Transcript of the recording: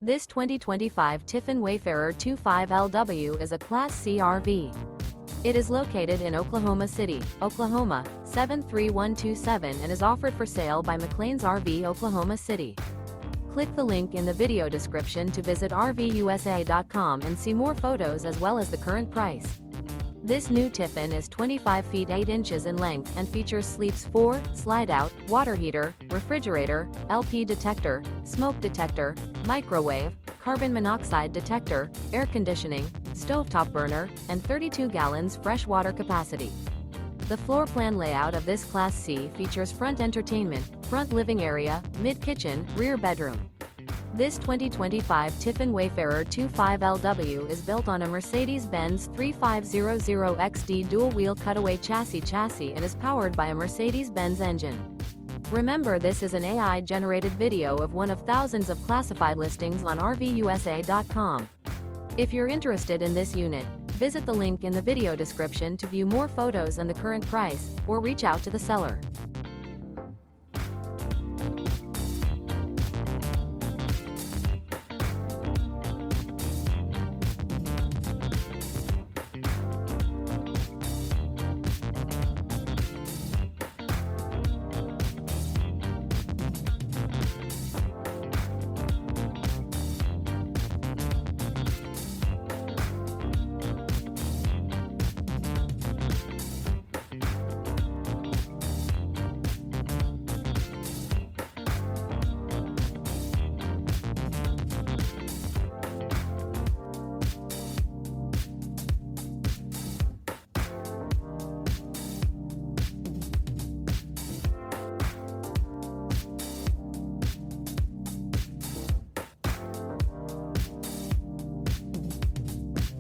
This 2025 Tiffin Wayfarer 25LW is a Class C RV. It is located in Oklahoma City, Oklahoma, 73127 and is offered for sale by McClain's RV Oklahoma City. Click the link in the video description to visit RVUSA.com and see more photos as well as the current price. This new Tiffin is 25 feet 8 inches in length and features sleeps 4, slide-out, water heater, refrigerator, LP detector, smoke detector, microwave, carbon monoxide detector, air conditioning, stovetop burner, and 32 gallons fresh water capacity. The floor plan layout of this Class C features front entertainment, front living area, mid-kitchen, rear bedroom. This 2025 Tiffin Wayfarer 25LW is built on a Mercedes-Benz 3500XD Dual Wheel Cutaway Chassis and is powered by a Mercedes-Benz engine. Remember, this is an AI-generated video of one of thousands of classified listings on RVUSA.com. If you're interested in this unit, visit the link in the video description to view more photos and the current price, or reach out to the seller.